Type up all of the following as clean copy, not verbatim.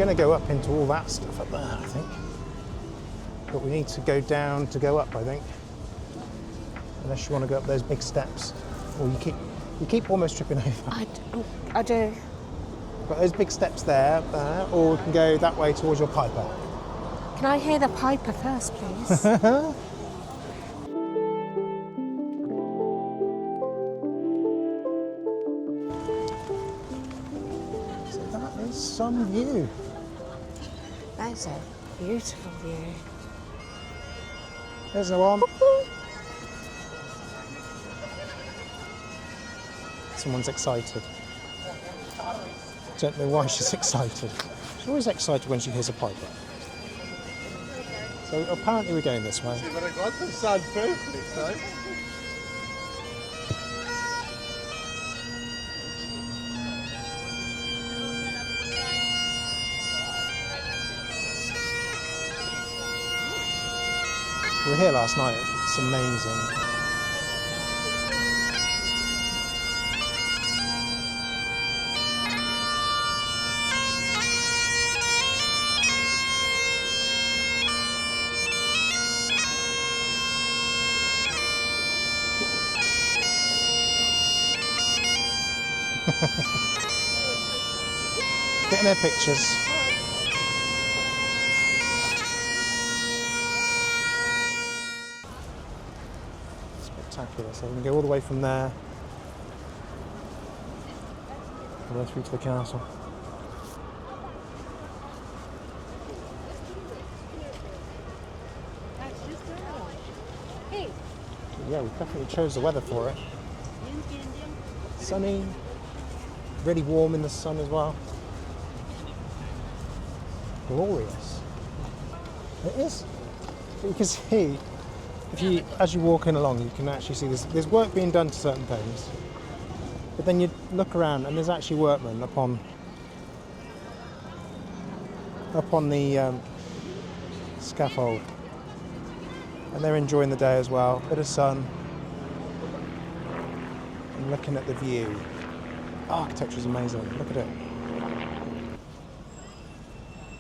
going to go up into all that stuff up there, I think. But we need to go down to go up, I think. Unless you want to go up those big steps. Or you keep almost tripping over. I do. Got those big steps there, or we can go that way towards your piper. Can I hear the piper first, please? So that is some view. That's a beautiful view. There's the one. Someone's excited. Don't know why she's excited. She's always excited when she hears a piper. So apparently we're going this way. But I got the sound perfectly, right? We were here last night. It's amazing. Getting their pictures. Spectacular. So we can go all the way from there, all the way through to the castle. Yeah, we definitely chose the weather for it. Sunny, really warm in the sun as well. Glorious. It is. You can see, as you're walking along, you can actually see there's work being done to certain things. But then you look around and there's actually workmen up on the scaffold. And they're enjoying the day as well. Bit of sun. And looking at the view. Architecture is amazing. Look at it.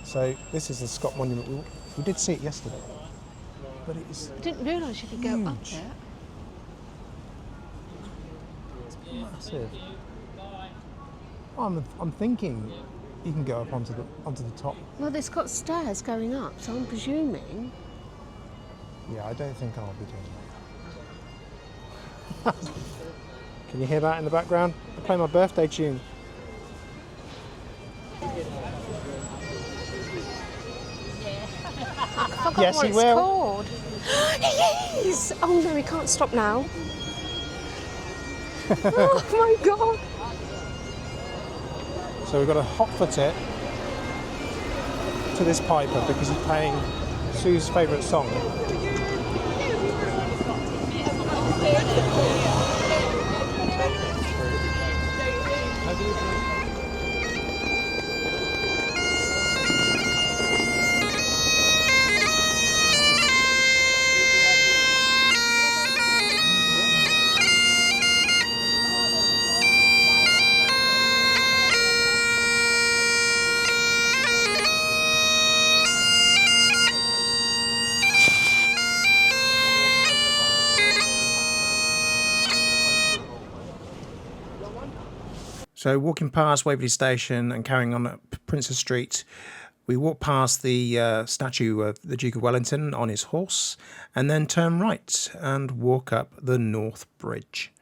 So this is the Scott Monument. We did see it yesterday, but it is. I didn't realise you could go up huge. there. It's massive. I'm thinking you can go up onto the top. Well, it's got stairs going up, so I'm presuming. Yeah, I don't think I'll be doing that. Can you hear that in the background? I play my birthday tune. I forgot Yes, what he it's will. called. He is! Oh no, he can't stop now. Oh my god! So we've got to hot foot it to this piper because he's playing Sue's favourite song. So walking past Waverley Station and carrying on up Princes Street, we walk past the statue of the Duke of Wellington on his horse and then turn right and walk up the North Bridge.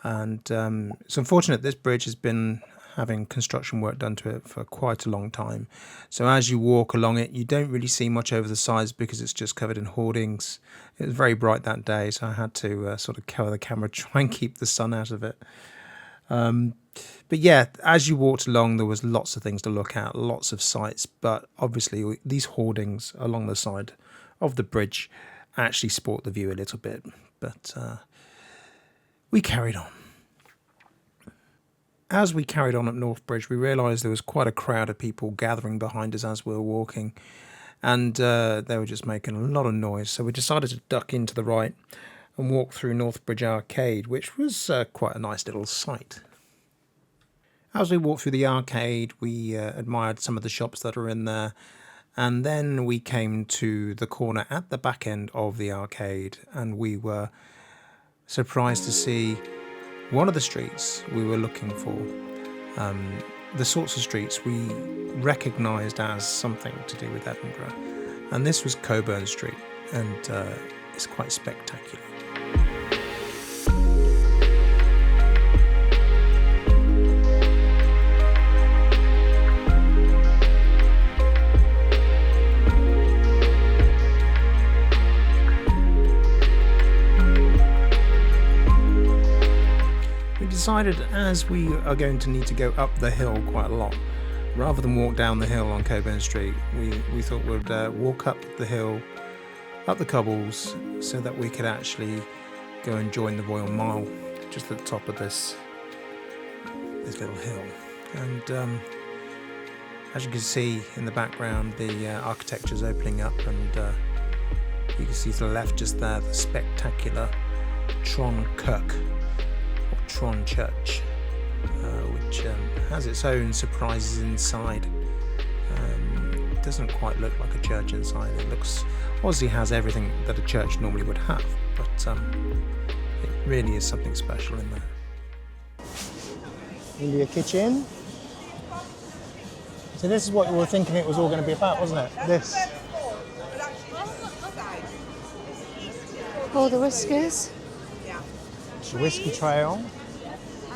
And it's unfortunate this bridge has been having construction work done to it for quite a long time. So as you walk along it, you don't really see much over the sides because it's just covered in hoardings. It was very bright that day, so I had to sort of cover the camera, try and keep the sun out of it. But yeah, as you walked along, there was lots of things to look at, lots of sights. But obviously, these hoardings along the side of the bridge actually sport the view a little bit. But we carried on. As we carried on up North Bridge, we realised there was quite a crowd of people gathering behind us as we were walking. And they were just making a lot of noise. So we decided to duck into the right and walk through North Bridge Arcade, which was quite a nice little sight. As we walked through the arcade, we admired some of the shops that are in there, and then we came to the corner at the back end of the arcade, and we were surprised to see one of the streets we were looking for. The sorts of streets we recognised as something to do with Edinburgh, and this was Cockburn Street, and it's quite spectacular. Decided, as we are going to need to go up the hill quite a lot, rather than walk down the hill on Cockburn Street, we thought we'd walk up the hill, up the cobbles, so that we could actually go and join the Royal Mile just at the top of this little hill. And as you can see in the background, the architecture is opening up, and you can see to the left just there the spectacular Tron Kirk, Tron Church, which has its own surprises inside. It doesn't quite look like a church inside. It looks, obviously has everything that a church normally would have, but it really is something special in there. India kitchen. So this is what we were thinking it was all going to be about, wasn't it? This. All the whiskers. It's a whiskey trail.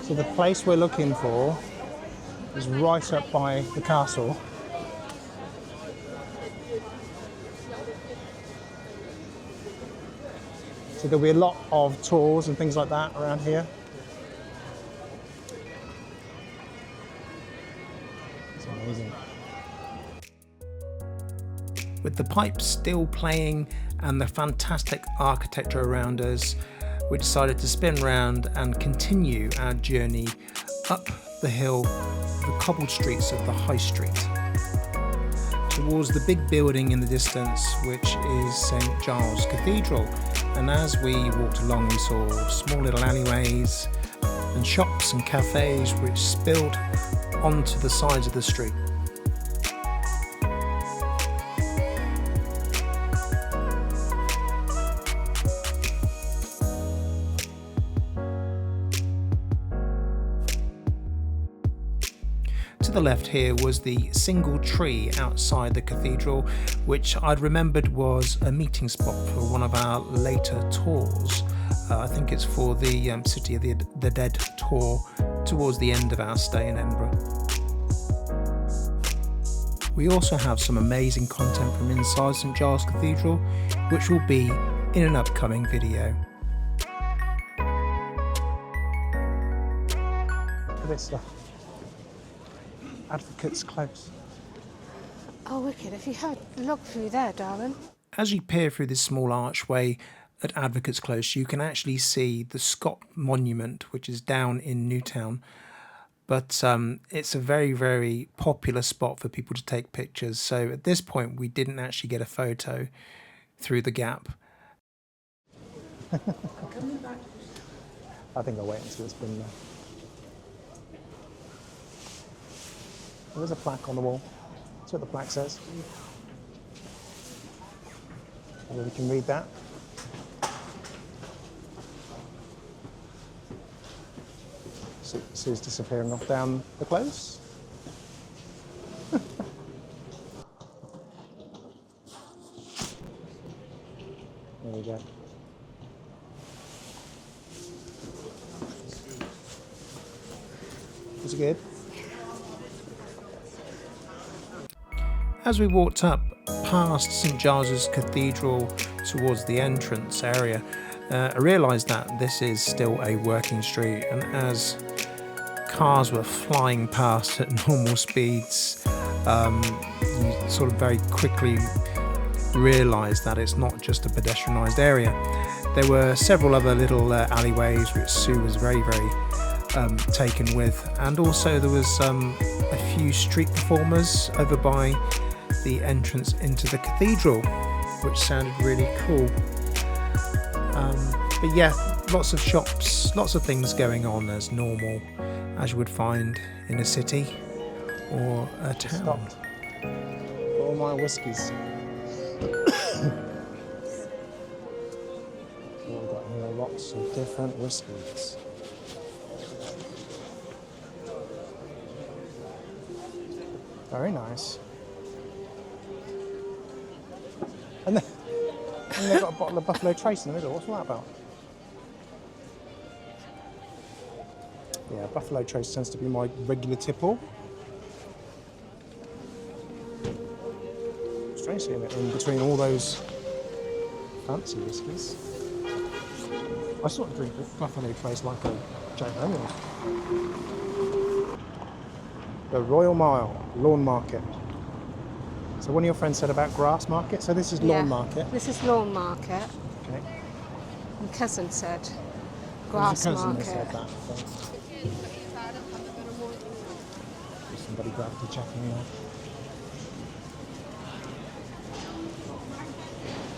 So the place we're looking for is right up by the castle. So there'll be a lot of tours and things like that around here. It's amazing. With the pipes still playing and the fantastic architecture around us, we decided to spin round and continue our journey up the hill, the cobbled streets of the High Street, towards the big building in the distance, which is St Giles Cathedral. And as we walked along, we saw small little alleyways and shops and cafes which spilled onto the sides of the street. To the left here was the single tree outside the cathedral, which I'd remembered was a meeting spot for one of our later tours. I think it's for the City of the Dead tour towards the end of our stay in Edinburgh. We also have some amazing content from inside St Giles Cathedral, which will be in an upcoming video. Look at this stuff. Advocates Close. Oh, wicked. If you had a look through there, darling. As you peer through this small archway at Advocates Close, you can actually see the Scott Monument, which is down in Newtown. But it's a very, very popular spot for people to take pictures. So at this point, we didn't actually get a photo through the gap. I think I'll wait until it's been there. There's a plaque on the wall. That's what the plaque says. Whether we can read that. Sue's disappearing off down the close. There we go. Was it good? As we walked up past St Giles's Cathedral towards the entrance area, I realised that this is still a working street, and as cars were flying past at normal speeds, you sort of very quickly realised that it's not just a pedestrianised area. There were several other little alleyways which Sue was very, very taken with, and also there was a few street performers over by the entrance into the cathedral, which sounded really cool. But yeah, lots of shops, lots of things going on as normal. as you would find in a city or a town. Stopped. All my whiskies. We've got here lots of different whiskies. Very nice. And then they've got a bottle of Buffalo Trace in the middle. What's all that about? Yeah, Buffalo Trace tends to be my regular tipple. Strange seeing it in between all those fancy whiskies. I sort of drink Buffalo Trace like a Jack Daniels. The Royal Mile, Lawn Market. So one of your friends said about Grass Market, so this is Lawn Market. This is Lawn Market. Okay. My cousin said It Grass was a cousin Market. that said that, I think. Somebody grabbed the checking there.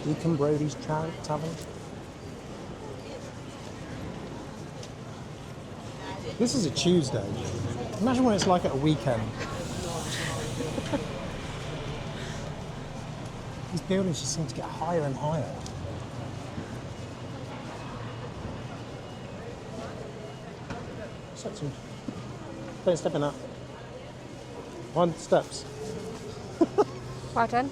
Deacon Brody's Tavern. This is a Tuesday. Imagine what it's like at a weekend. These buildings just seem to get higher and higher. Don't step in that. One steps. Well done.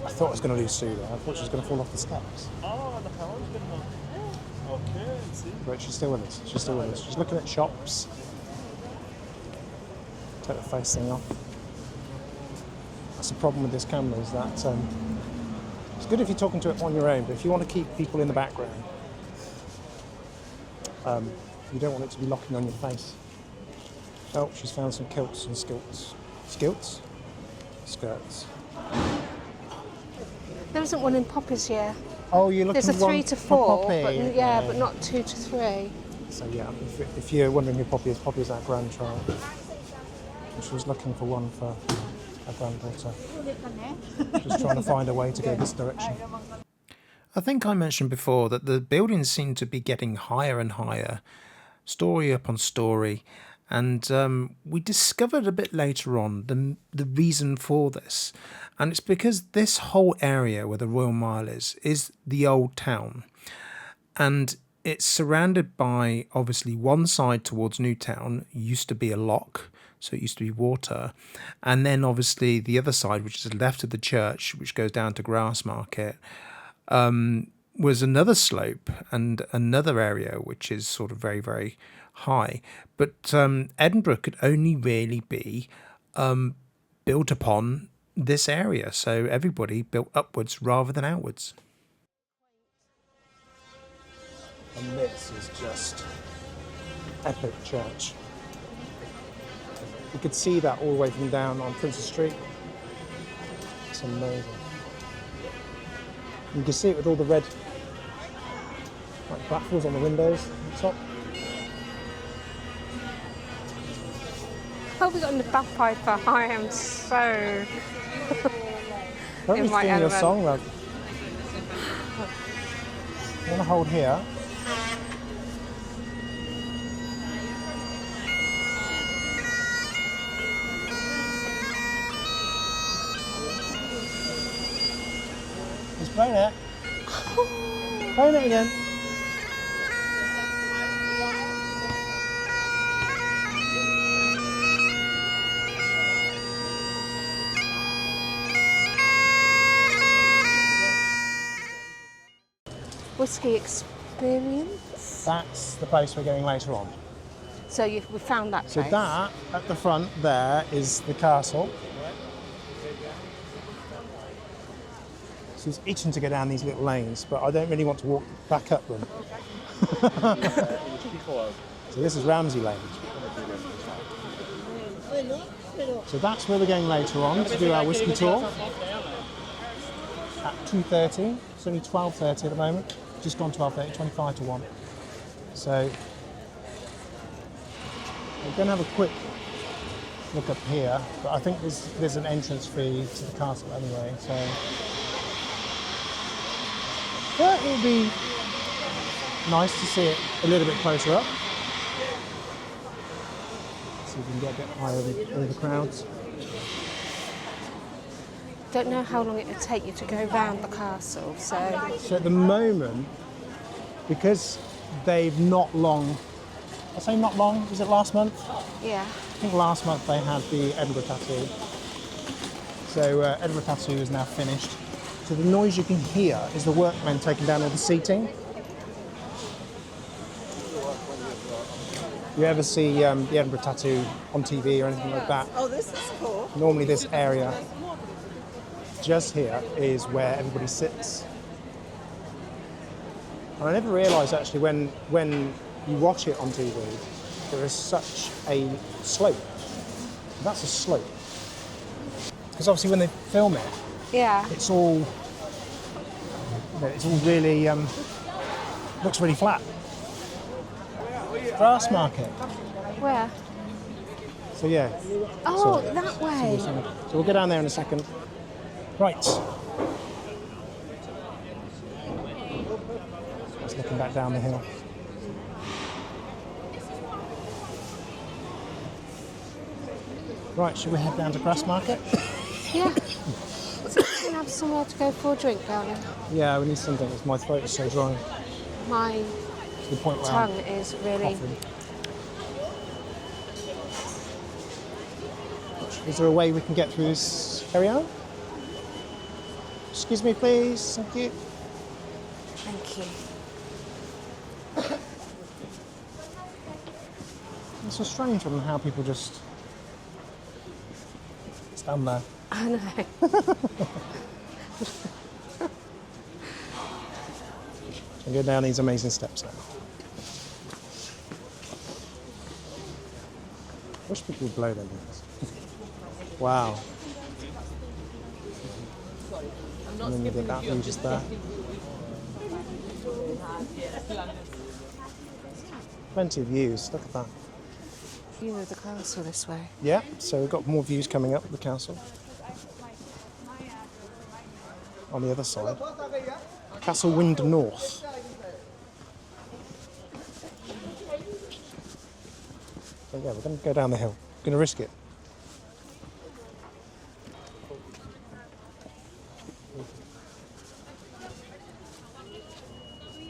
I thought I was going to lose Sue there. I thought she was going to fall off the steps. Okay, see. But she's still with us. She's still with us. She's looking at shops. Take the face thing off. That's the problem with this camera, is that it's good if you're talking to it on your own, but if you want to keep people in the background, you don't want it to be locking on your face. Oh, she's found some kilts and skilts. Skilts? Skirts. There isn't one in Poppy's here. Oh, you're looking There's a for 3 one to for 4, Poppy. but yeah, but not 2 to 3. So yeah, if you're wondering who Poppy is our grandchild. She was looking for one for her granddaughter. Just trying to find a way to go this direction. I think I mentioned before that the buildings seem to be getting higher and higher, story upon story, and we discovered a bit later on the reason for this, and it's because this whole area where the Royal Mile is the old town, and it's surrounded by, obviously, one side towards Newtown used to be a loch, so it used to be water, and then obviously the other side, which is left of the church, which goes down to Grassmarket, was another slope and another area which is sort of very, very high. But Edinburgh could only really be built upon this area, so everybody built upwards rather than outwards. And this is just epic church. You could see that all the way from down on Princess Street. It's amazing. You can see it with all the red baffles on the windows at the top. Oh, we got in the bagpiper. I am so Don't in be my singing your element. song, love. You want to hold here. Just playing it. Playing it again. Whisky Experience. That's the place we're going later on. So we found that So place. that, at the front there, is the castle. So it's itching to go down these little lanes, but I don't really want to walk back up them. So this is Ramsey Lane. So that's where we're going later on to do our whisky tour at 2:30. It's only 12:30 at the moment. Just gone 12:30, 25 to 1. So we're going to have a quick look up here, but I think there's an entrance fee to the castle anyway. So yeah, it would be nice to see it a little bit closer up. so you can get a bit higher over the crowds. Don't know how long it would take you to go round the castle, so So at the moment, because they've not long, I say not long, was it last month? yeah. I think last month they had the Edinburgh tattoo. So Edinburgh tattoo is now finished. So the noise you can hear is the workmen taking down all the seating. You ever see the Edinburgh tattoo on TV or anything like that? Oh, this is cool. Normally this area just here is where everybody sits. And I never realised actually when you watch it on TV, there is such a slope. That's a slope. Because obviously when they film it, Yeah. it's all really looks really flat. Grass market. Where? So yeah. Oh, So- that way. So we'll go down there in a second. Right. Just looking back down the hill. Right, should we head down to Grass Market? Yeah. So we can have somewhere to go for a drink, darling. Yeah, we need something because my throat is so dry. My To the point where tongue I'm is really. coughing. Is there a way we can get through this area? Excuse me, please. Thank you. Thank you. It's a strange one how people just stand there. I know. And go down these amazing steps now. Wish people would blow their nose. Wow. And then you get that view just there. Plenty of views, look at that. View of the castle this way. Yeah, so we've got more views coming up of the castle. On the other side. Castle Wind North. So yeah, we're going to go down the hill. We're going to risk it.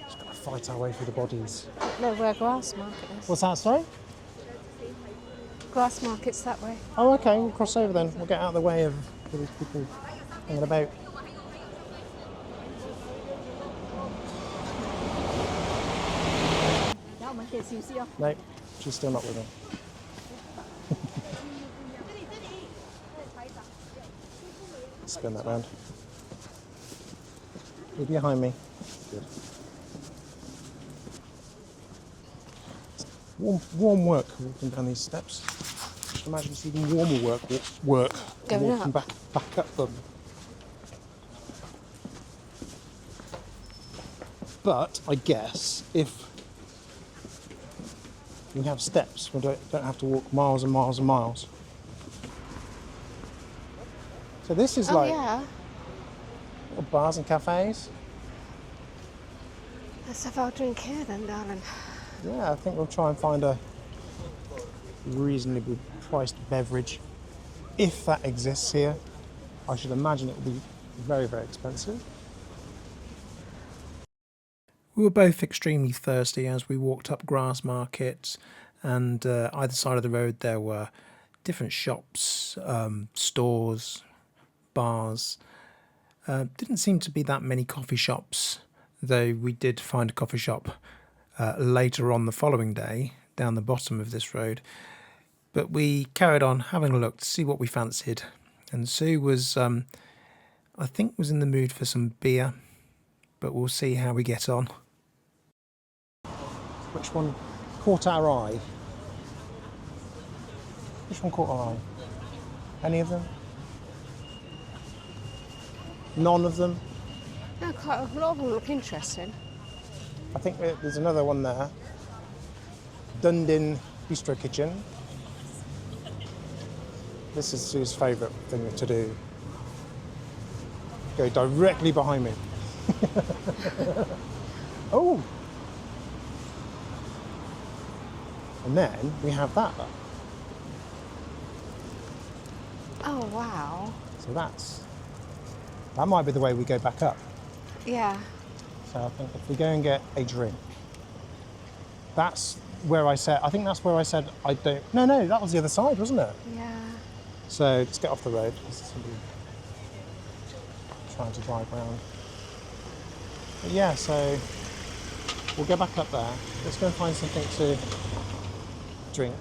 Just got to fight our way through the bodies. No, where Grass Market is. What's that, sorry? Grass Market's that way. Oh, okay, we'll cross over then. We'll get out of the way of all these people hanging about. No, she's still not with me. Spin that round. You're behind me. Good. Warm work walking down these steps. Just imagine it's even warmer work Going walking up. back up them. But I guess if we have steps, we don't have to walk miles and miles and miles. So this is Oh, like yeah. little bars and cafes. Let's have our drink here then, darling. Yeah, I think we'll try and find a reasonably priced beverage. If that exists here, I should imagine it will be very, very expensive. We were both extremely thirsty as we walked up Grass Market, and either side of the road there were different shops, stores, bars. Didn't seem to be that many coffee shops, though we did find a coffee shop later on the following day down the bottom of this road. But we carried on having a look to see what we fancied, and Sue was, I think, was in the mood for some beer, but we'll see how we get on. Which one caught our eye? Which one caught our eye? Any of them? None of them? No, quite a lot of them look interesting. I think there's another one there. Dundin Bistro Kitchen. This is Sue's favourite thing to do. Go directly behind me. Oh! And then we have that. Oh, wow. So that might be the way we go back up. Yeah. So I think if we go and get a drink, that's where I said I don't. No, that was the other side, wasn't it? Yeah. So let's get off the road. Somebody trying to drive around. But yeah, so we'll go back up there. Let's go and find something to drink.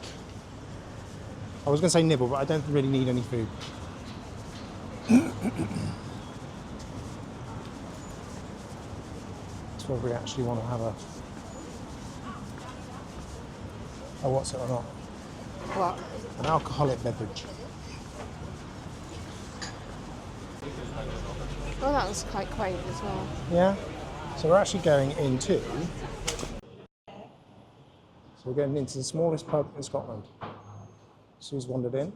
I was going to say nibble, but I don't really need any food. It's whether we actually want to have a what's it or not? What? An alcoholic beverage. Oh, that was quite quaint as well. Yeah. So we're actually going into. So we're going into the smallest pub in Scotland. Sue's wandered in.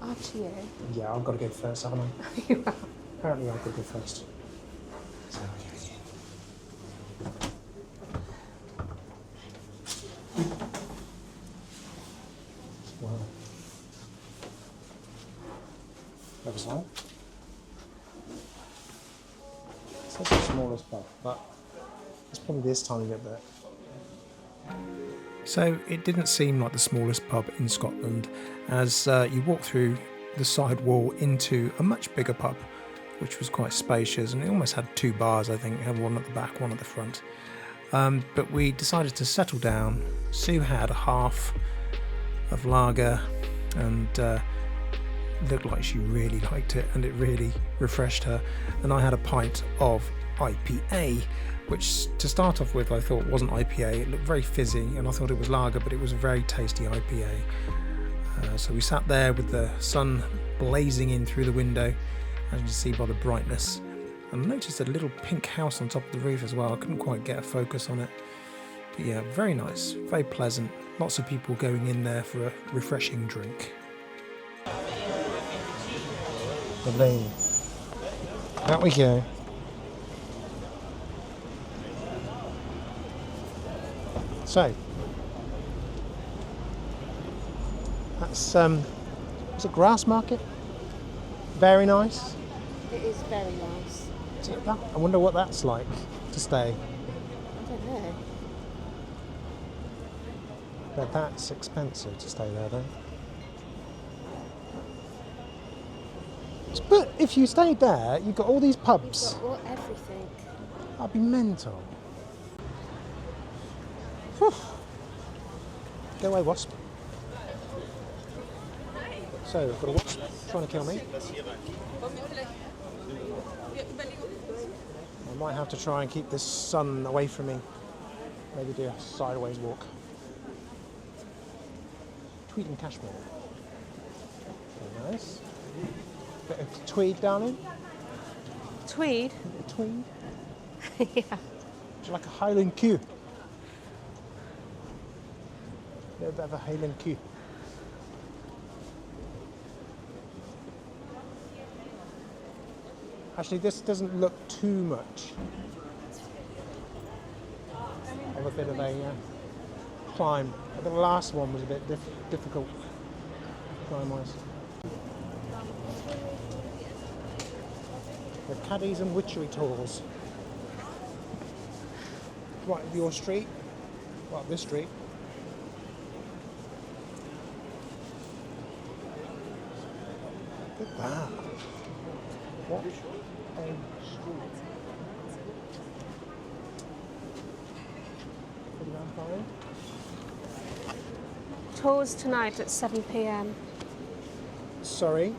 After you. Yeah, I've got to go first, haven't I? Apparently I've got to go first. So, wow. Riverside. It's not the smallest pub, but it's probably this tiny bit there. So it didn't seem like the smallest pub in Scotland as you walk through the side wall into a much bigger pub, which was quite spacious, and it almost had two bars, I think. It had one at the back, one at the front. But we decided to settle down. Sue had a half of lager and looked like she really liked it, and it really refreshed her. And I had a pint of IPA, which to start off with I thought wasn't IPA. It looked very fizzy and I thought it was lager, but it was a very tasty IPA. So we sat there with the sun blazing in through the window, as you can see by the brightness, and I noticed a little pink house on top of the roof as well. I couldn't quite get a focus on it, but yeah, very nice, very pleasant. Lots of people going in there for a refreshing drink. Lovely. Out we go. So that's it's a grass market. Very nice. It is very nice. I wonder what that's like to stay. I don't know. But that's expensive to stay there, though. But if you stayed there, you've got all these pubs. You've got all, everything. That'd be mental. Whew. Go away, wasp. So, I've got a wasp trying to kill me. I might have to try and keep this sun away from me. Maybe do a sideways walk. Tweed and cashmere. Very nice. Bit of tweed, darling. Tweed? A tweed. Yeah. Would you like a Highland Q? A little bit of a Highland Q. Actually, this doesn't look too much of a bit of a climb. I think the last one was a bit difficult climb-wise. The caddies and witchery tours. Right up your street. Right up this street. Look at that. What a street. Pretty damn fine. Tours tonight at 7 p.m. Sorry.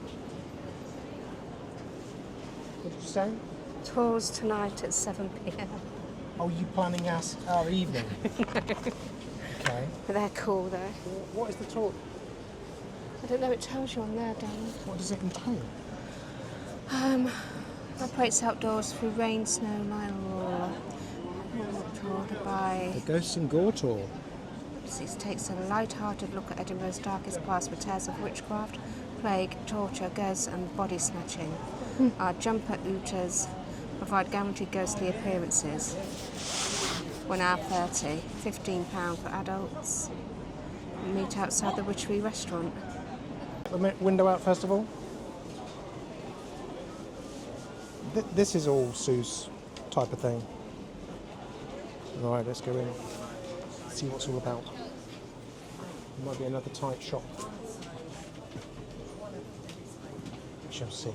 What did you say? Tours tonight at 7 p.m. Oh, you planning our evening? Okay. But they're cool though. What is the tour? I don't know, it tells you on there, darling. What does it entail? Operates outdoors through rain, snow, Nile, tour by. The Ghosts and Gore tour. This takes a light-hearted look at Edinburgh's darkest past with tales of witchcraft, plague, torture, ghosts and body snatching. Our jumper ooters provide guaranteed ghostly appearances. 1 hour 30, £15 for adults. meet outside the Witchery restaurant. The window out first of all. This is all Sue's type of thing. Right, let's go in. See what's all about. It might be another tight shop. We shall see.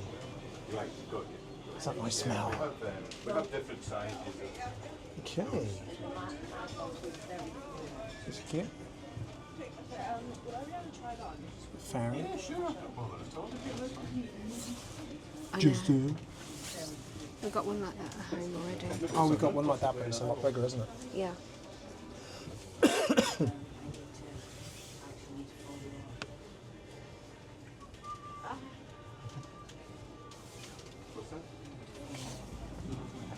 Is that my smell? We have different sizes. Okay. This is cute. Fairy. Just do. We've got one like that at home already. Oh, we've got one like that, but it's a lot bigger, isn't it? Yeah.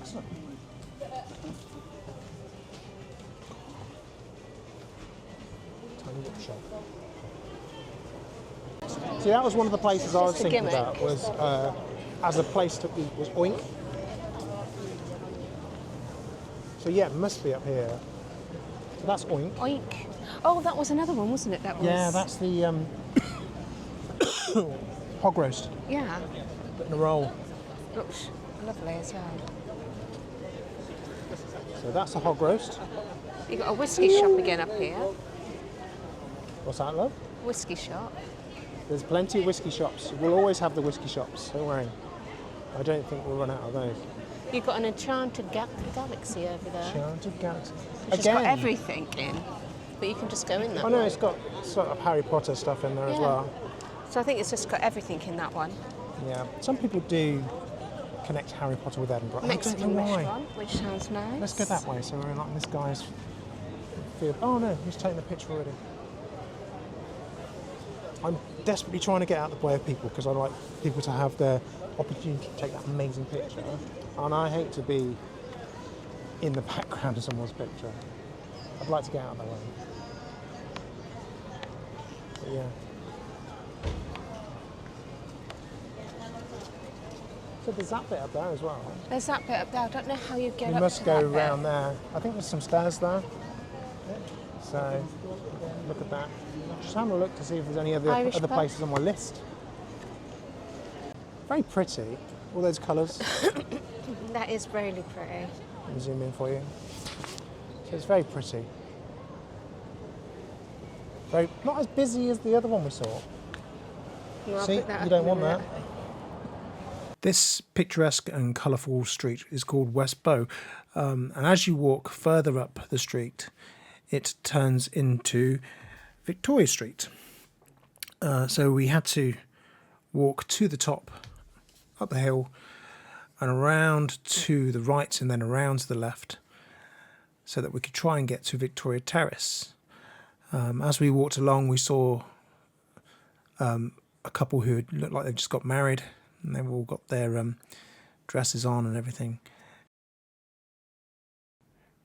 Excellent. Tiny little shop. See, that was one of the places I was Just a thinking gimmick. about, was as a place to eat, was Oink. So yeah, it must be up here. So that's Oink. Oink. Oh, that was another one, wasn't it? That was. Yeah, that's the hog roast. Yeah. Put in a roll. Looks lovely as well. So that's a hog roast. You've got a whiskey shop again up here. What's that, love? Whiskey shop. There's plenty of whiskey shops. We'll always have the whiskey shops, don't worry. I don't think we'll run out of those. You've got an enchanted galaxy over there. Enchanted Galaxy. Which has got everything in, but you can just go in that I know one. it's got sort of Harry Potter stuff in there as Yeah. well. So I think it's just got everything in that one. Yeah. Some people do connect Harry Potter with Edinburgh. I don't Mexican know why. restaurant, which sounds nice. Let's go that way. So we're like this guy's field. Oh no, he's taking the picture already. I'm desperately trying to get out of the way of people because I like people to have the opportunity to take that amazing picture. And I hate to be in the background of someone's picture. I'd like to get out of the way. But yeah. So there's that bit up there as well. There's that bit up there. I don't know how you get We up must to go that bit. round there. I think there's some stairs there. So look at that. Just having a look to see if there's any other Irish pub. places on my list. Very pretty. All those colours. That is really pretty. Let me zoom in for you. So it's very pretty. Very, not as busy as the other one we saw. Well, I'll See, put that you up don't in a want that. minute. This picturesque and colourful street is called West Bow, and as you walk further up the street, it turns into Victoria Street. So we had to walk to the top, up the hill, and around to the right, and then around to the left, so that we could try and get to Victoria Terrace. As we walked along, we saw a couple who had looked like they just got married, and they've all got their dresses on and everything.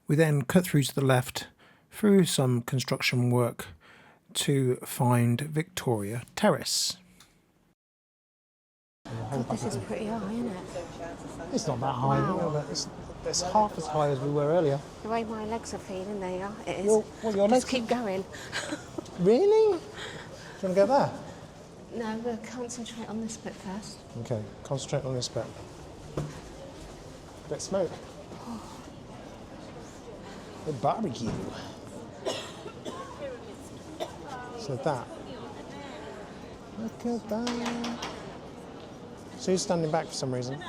We then cut through to the left, through some construction work, to find Victoria Terrace. God, this is pretty high, isn't it? It's not that high, Wow. but it's half as high as we were earlier. The way my legs are feeling, there you are. It is. Well, your legs- Just keep going. Really? Do you want to go there? No, we'll concentrate on this bit first. Okay, concentrate on this bit. Bit of smoke. The barbecue. So that. Look at that. Sue's standing back for some reason.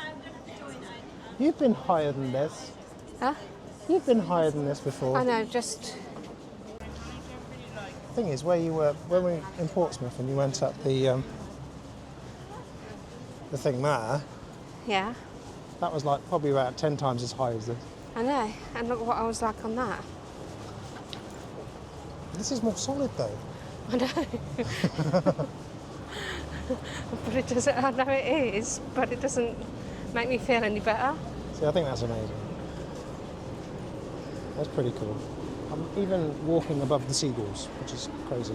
You've been higher than this. Huh? You've been higher than this before. I know, just... The thing is, where you were, when we were in Portsmouth and you went up the thing there, Yeah, that was like probably about 10 times as high as this. I know. And look what I was like on that. This is more solid though. I know. But it doesn't, I know it is, but it doesn't make me feel any better. See, I think that's amazing. That's pretty cool. I'm even walking above the seagulls, which is crazy.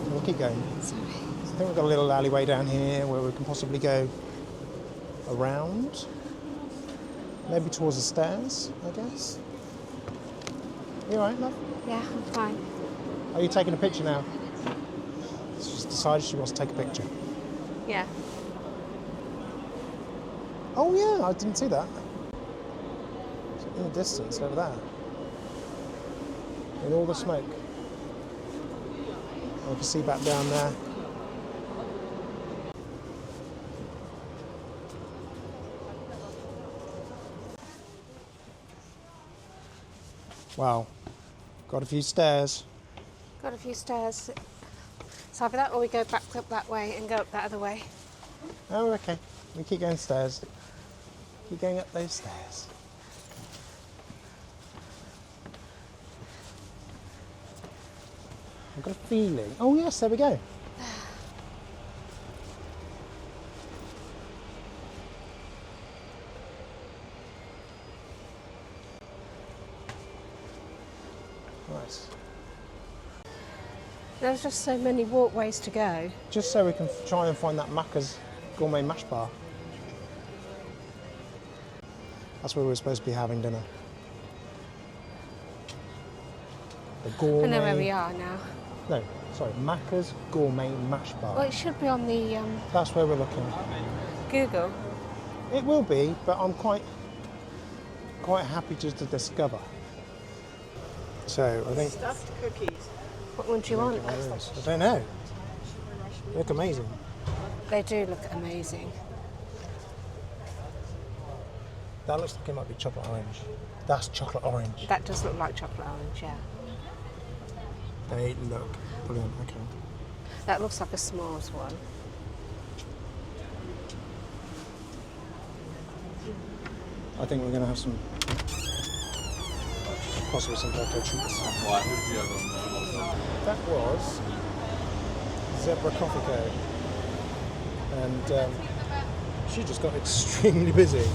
So we'll keep going. Sorry. I think we've got a little alleyway down here where we can possibly go around. Maybe towards the stairs, I guess. You all right, love? Yeah, I'm fine. Are you taking a picture now? She's decided she wants to take a picture. Yeah. Oh yeah, I didn't see that. It's in the distance over there. In all the smoke. I can see back down there. Wow, got a few stairs. Got a few stairs. It's either that or we go back up that way and go up that other way. Oh, okay. We keep going stairs. Keep going up those stairs. I've got a feeling. Oh yes, there we go. Nice. There's just so many walkways to go. Just so we can try and find that Makars Gourmet mash bar. That's where we're supposed to be having dinner. The Gourmet. I know where we are now. No, sorry, Makars Gourmet mash bar. Well, it should be on the That's where we're looking. Google. It will be, but I'm quite happy just to discover. So I think. Stuffed cookies. What one do you want? I don't know. They look amazing. They do look amazing. That looks like it might be chocolate orange. That's chocolate orange. That does look like chocolate orange, yeah. They look brilliant. Okay. That looks like a s'mores one. I think we're going to have some, possibly some birthday treats. That was Zebra Coffee Co. And she just got extremely busy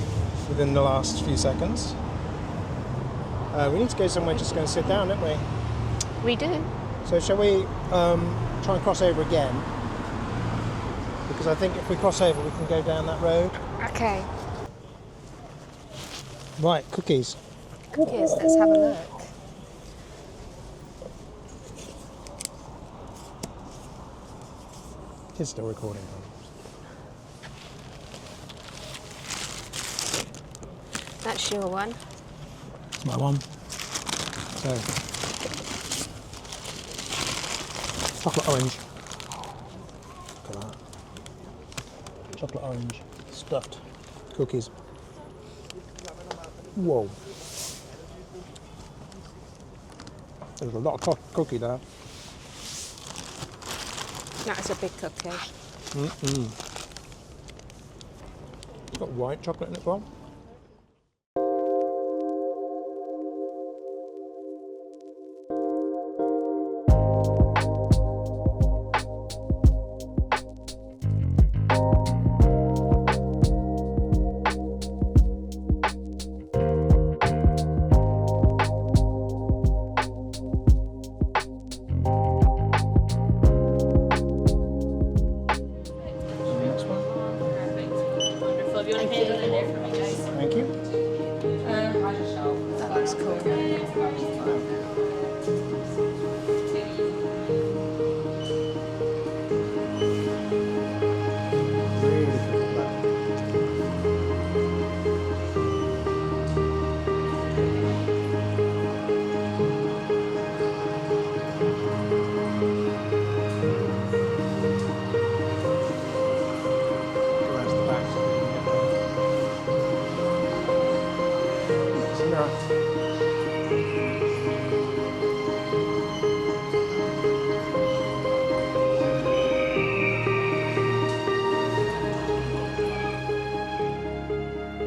within the last few seconds. We need to go somewhere just to go and sit down, don't we? We do. So shall we try and cross over again? Because I think if we cross over, we can go down that road. Okay. Right, cookies. Cookies, let's have a look. It's still recording. That's your one. It's my one. So, chocolate orange. Look at that. Chocolate orange, stuffed cookies. Whoa. There's a lot of cookie there. That is a big cookie. It's got white chocolate in it as well. Thank you. That looks cool. Really good that. Where's the back so we can get there? It's a mirror.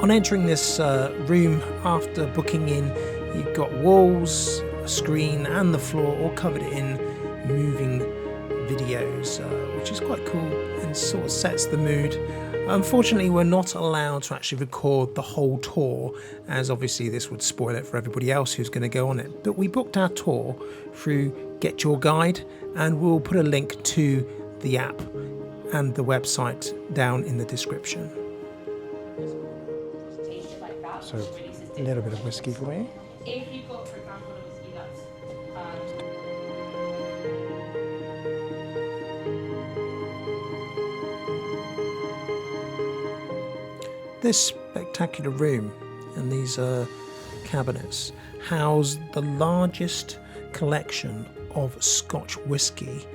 On entering this room after booking in, you've got walls, a screen, and the floor all covered in moving videos, which is quite cool and sort of sets the mood. Unfortunately, we're not allowed to actually record the whole tour, as obviously this would spoil it for everybody else who's going to go on it. But we booked our tour through Get Your Guide, and we'll put a link to the app and the website down in the description. So a little bit of whiskey for me. If you've got, for example, a whiskey that's This spectacular room and these cabinets house the largest collection of Scotch whisky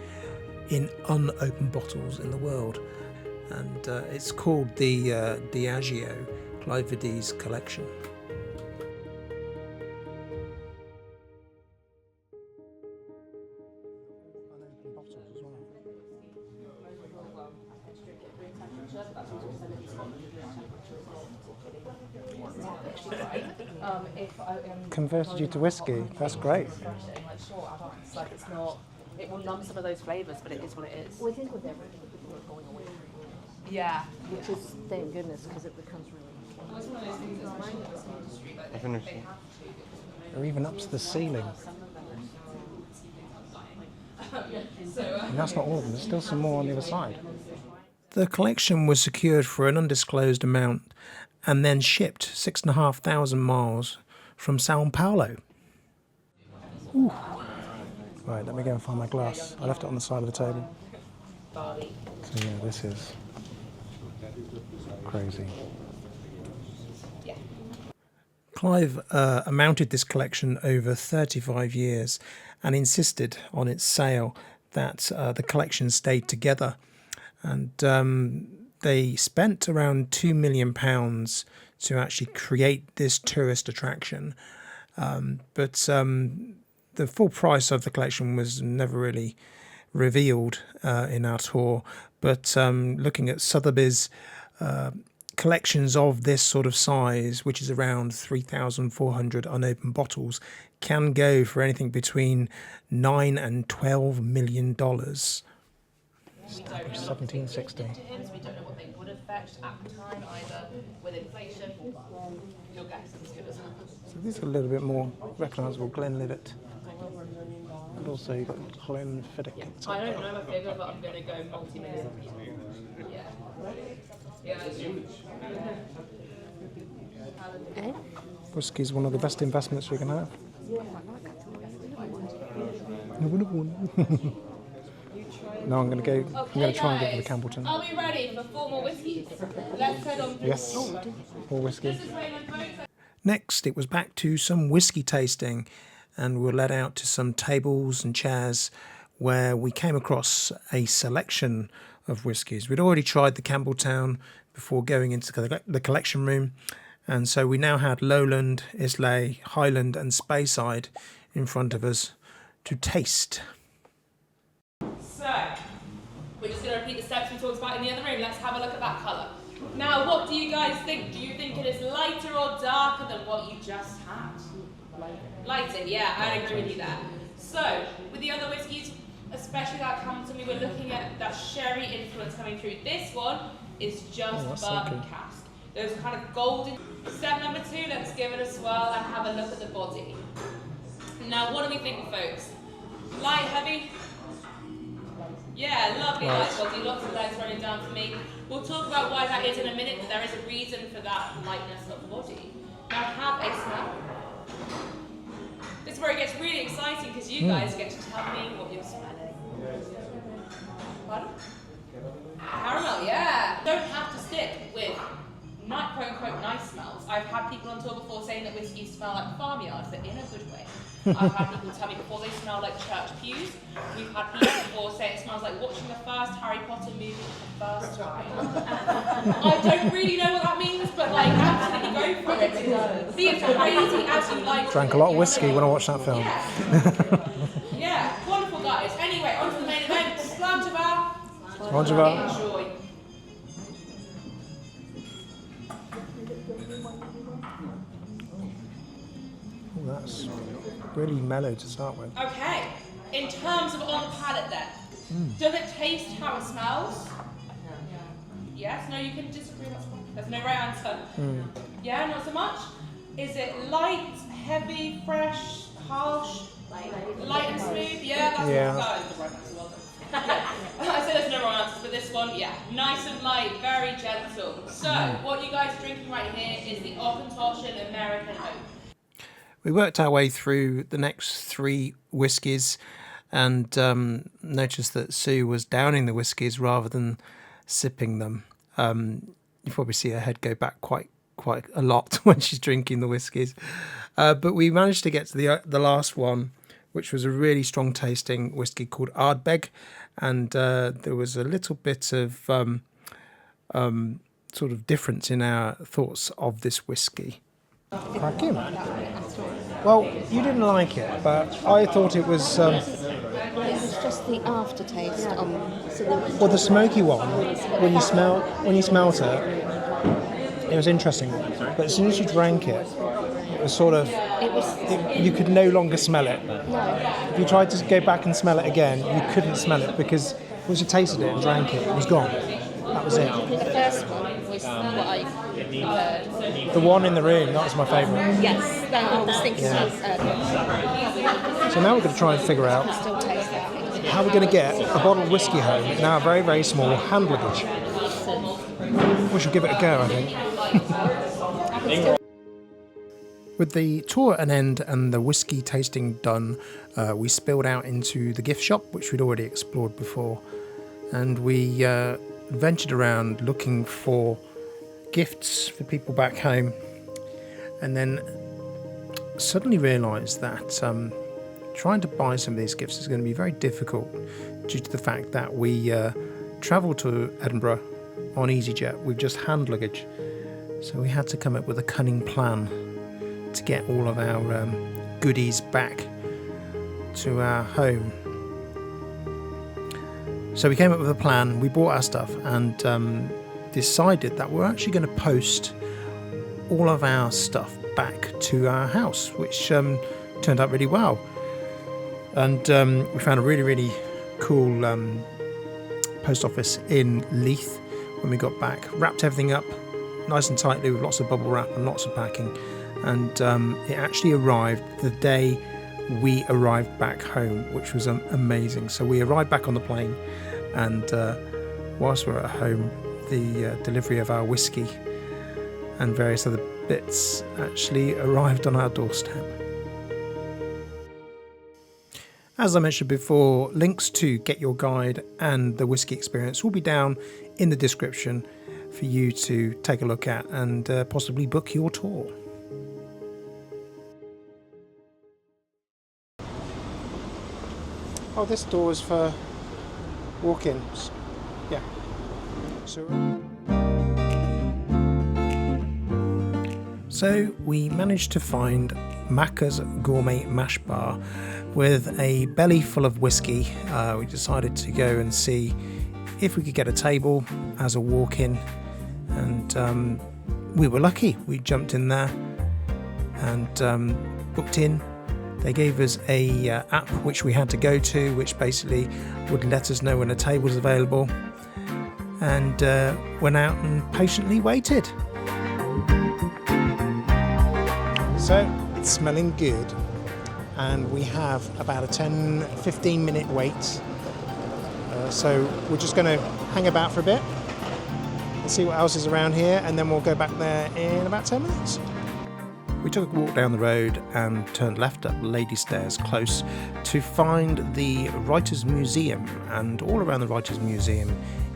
in unopened bottles in the world, and it's called the Diageo Clivides collection. Converted you to whiskey. That's great. like it's not. It will numb some of those flavours, but it is what it is. We think with everything, people are going away from it. Yeah. Which is, thank goodness, because it becomes really. Well, it's one of those things that's mind in this industry, but they have to. Or even up to the ceiling. And that's not all of them. There's still some more on the other side. The collection was secured for an undisclosed amount and then shipped 6,500 miles from Sao Paulo. Ooh. Right, let me go and find my glass. I left it on the side of the table. So yeah, this is crazy. Clive mounted this collection over 35 years and insisted on its sale, that the collection stayed together. And they spent around £2 million to actually create this tourist attraction. But the full price of the collection was never really revealed in our tour. But looking at Sotheby's collections of this sort of size, which is around 3,400 unopened bottles, can go for anything between $9 and $12 million. Established 1760. We don't know what they would have fetched at the time either, with inflation. Your guess is as good as ours. So these are a little bit more recognisable. Glenlivet. And also you've got Glenfiddich. I don't know my figure, but I'm going to go multi-million. Yeah. Yeah. Whiskey is one of the best investments you can have. No, I'm going to go. I'm going to try and get to the Campbellton. Are we ready for 4 more whiskeys? Let's head on. Yes, more whiskey. Next, it was back to some whiskey tasting, and we were led out to some tables and chairs where we came across a selection of whiskies. We'd already tried the Campbelltown before going into the collection room, and so we now had Lowland, Islay, Highland and Speyside in front of us to taste. So, we're just going to repeat the steps we talked about in the other room. Let's have a look at that colour. Now, what do you guys think? Do you think it is lighter or darker than what you just had? Lighter, yeah, I agree with you there. So, with the other whiskies, especially that Campbellton, we were looking at that sherry influence coming through. This one is just bourbon cask. Those kind of golden. Step number 2, let's give it a swirl and have a look at the body. Now, what do we think, folks? Light, heavy? Yeah, lovely light body, lots of legs running down for me. We'll talk about why that is in a minute, but there is a reason for that lightness of the body. Now, have a smell. This is where it gets really exciting because you guys get to tell me what you're smelling. Pardon? Caramel, yeah. Don't have to stick with quote unquote nice smells. I've had people on tour before saying that whiskeys smell like farmyards, but in a good way. I've had people tell me before they smell like church pews. We've had people before say it smells like watching the first Harry Potter movie for the first time. I don't really know what that means, but like absolutely go for it. Be as crazy as you like. Drank a lot of whiskey when I watched that film. Yeah, yeah. Wonderful guys. Anyway, on to the main event. Slanjava. Enjoy. Oh, that's really mellow to start with. Okay, in terms of on the palate then, does it taste how it smells? Yes, no, you can disagree, that's fine. There's no right answer. Yeah, not so much? Is it light, heavy, fresh, harsh? Light and smooth? Yeah, that's what the right answer. Well done. I say there's no wrong answers, but this one, yeah, nice and light, very gentle. So, what you guys are drinking right here is the Auchentoshan American Oak. We worked our way through the next 3 whiskies and noticed that Sue was downing the whiskies rather than sipping them. You probably see her head go back quite a lot when she's drinking the whiskies. But we managed to get to the last one, which was a really strong tasting whiskey called Ardbeg, and there was a little bit of sort of difference in our thoughts of this whiskey. Cracking. Well, you didn't like it, but I thought it was. It was just the aftertaste. Well, the smoky one, when you smelt it was interesting. But as soon as you drank it, it was sort of. You could no longer smell it. No. If you tried to go back and smell it again, you couldn't smell it because once you tasted it and drank it, it was gone. That was it. The first one was what I heard. The one in the room, that was my favourite. Yes, I was thinking So now we're going to try and figure out still taste that. how we're going to get a bottle of whiskey home in our very, very small hand luggage. We should give it a go, I think. With the tour at an end and the whiskey tasting done, we spilled out into the gift shop, which we'd already explored before, and we ventured around looking for gifts for people back home, and then suddenly realised that trying to buy some of these gifts is going to be very difficult due to the fact that we travelled to Edinburgh on EasyJet with just hand luggage, so we had to come up with a cunning plan to get all of our goodies back to our home. So we came up with a plan, we bought our stuff and decided that we're actually going to post all of our stuff back to our house, which turned out really well. And we found a really cool post office in Leith when we got back, wrapped everything up nice and tightly with lots of bubble wrap and lots of packing, and it actually arrived the day we arrived back home, which was amazing. So we arrived back on the plane, and whilst we were at home, the delivery of our whiskey and various other bits actually arrived on our doorstep. As I mentioned before, links to Get Your Guide and the Whisky Experience will be down in the description for you to take a look at and possibly book your tour. Oh, this door is for walk-ins. Yeah. So we managed to find Makars Gourmet Mash Bar with a belly full of whiskey. We decided to go and see if we could get a table as a walk-in, and we were lucky. We jumped in there and booked in. They gave us a app which we had to go to, which basically would let us know when a table was available, and went out and patiently waited. So it's smelling good, and we have about a 10-15 minute wait. So we're just going to hang about for a bit and see what else is around here, and then we'll go back there in about 10 minutes. We took a walk down the road and turned left up Lady Stairs close to find the Writers' Museum, and all around the Writers' Museum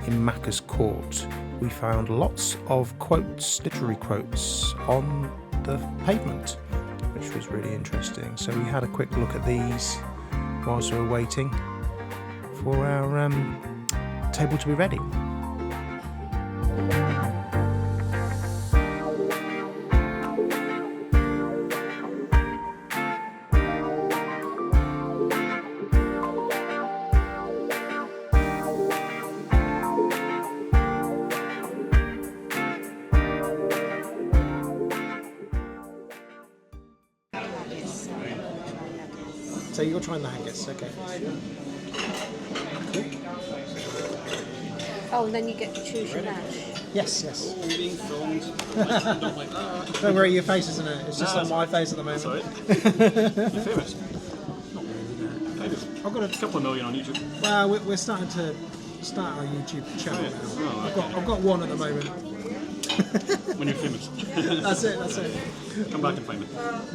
in Makars Court we found lots of quotes, literary quotes on the pavement, which was really interesting. So we had a quick look at these whilst we were waiting for our table to be ready. So you're trying the haggis, okay. Oh, and then you get to choose your mash. Yes. Don't worry, your face isn't it? It's just on my face at the moment. Sorry. You famous? Not really, no. I've got a couple of million on YouTube. Well, we're starting to start our YouTube channel now. Oh, okay. I've got one at the moment. When you're famous. That's it. Come back and find me.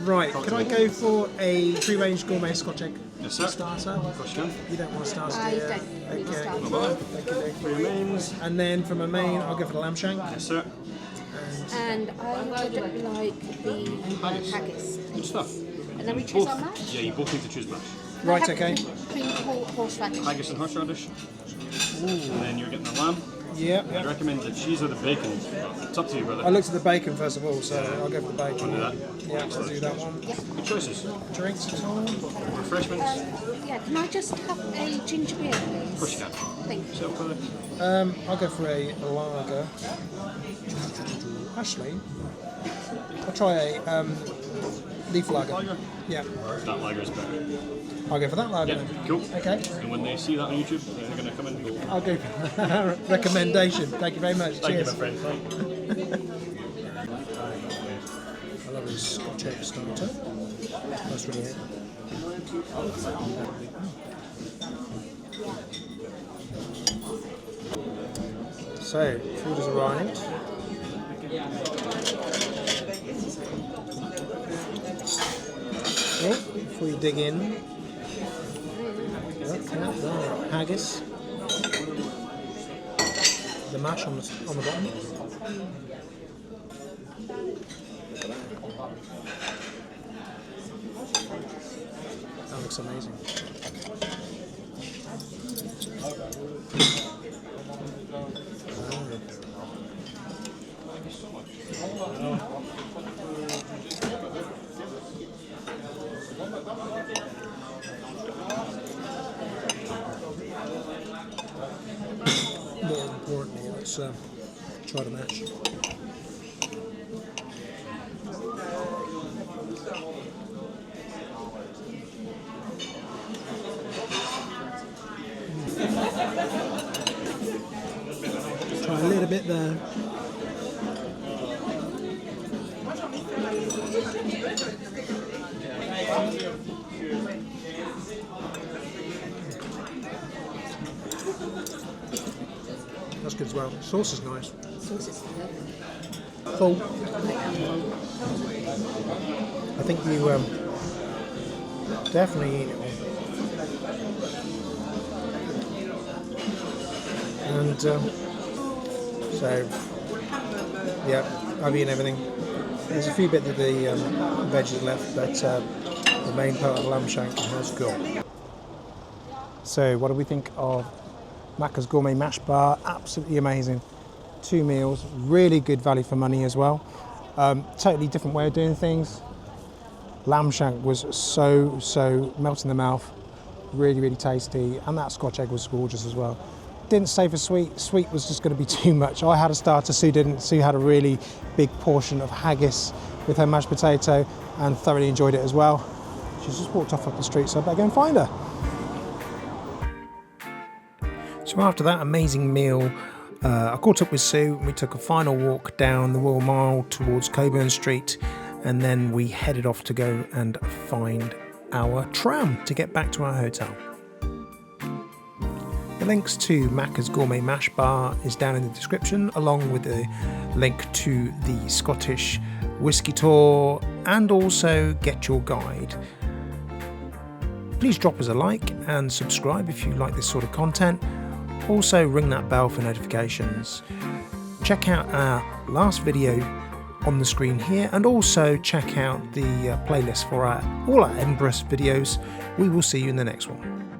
Right, can I go for a free-range gourmet Scotch egg Yes, sir. starter? Of course you can. You don't want a starter, I do you? don't need a starter. Bye-bye. Okay. For your mains. And then from a main, I'll go for the lamb shank. Yes, sir. And I would like the haggis. Good stuff. And then we choose our mash? Yeah, you both need to choose mash. Right, okay. Cream horseradish. Haggis and horseradish. And then you're getting the lamb. Yep. I'd recommend the cheese or the bacon. It's up to you, brother. I looked at the bacon first of all, so I'll go for the bacon. Do that. Yeah, I'll do that one. Good choices. Drinks at all? Refreshments. Yeah, can I just have a ginger beer, please? Of course you can. Thank you. So, I'll go for a lager. Actually, I'll try a leaf lager. lager? Yeah, That lager is better. I'll go for that lager. Yeah, then. cool. Okay, And when they see that on YouTube, they're going to come in and go, I'll go for recommendation. Thank you very much. thank you, Cheers. my friend. I love this Scotch egg starter. That's really it. So, food has arrived. Oh, before you dig in, haggis, the mash on the bottom. That looks amazing. More importantly, let's try the mash. Try a little bit there. That's good as well. Sauce is nice. Sauce is good. Full. I think you definitely eat it all. And so, yeah, I've eaten everything. There's a few bits of the veggies left, but the main part of the lamb shank has gone. So, what do we think of Makars Gourmet Mash Bar? Absolutely amazing. 2 meals, really good value for money as well. Totally different way of doing things. Lamb shank was so melt in the mouth, really tasty, and that Scotch egg was gorgeous as well. Didn't stay for sweet. Sweet was just going to be too much. I had a starter, Sue didn't. Sue had a really big portion of haggis with her mashed potato and thoroughly enjoyed it as well. She's just walked off up the street, so I better go and find her. So after that amazing meal, I caught up with Sue and we took a final walk down the Royal Mile towards Cockburn Street, and then we headed off to go and find our tram to get back to our hotel. The links to Makars Gourmet Mash Bar is down in the description, along with the link to the Scottish Whisky Tour and also Get Your Guide. Please drop us a like and subscribe if you like this sort of content. Also ring that bell for notifications. Check out our last video on the screen here, and also check out the playlist for all our Edinburgh videos. We will see you in the next one.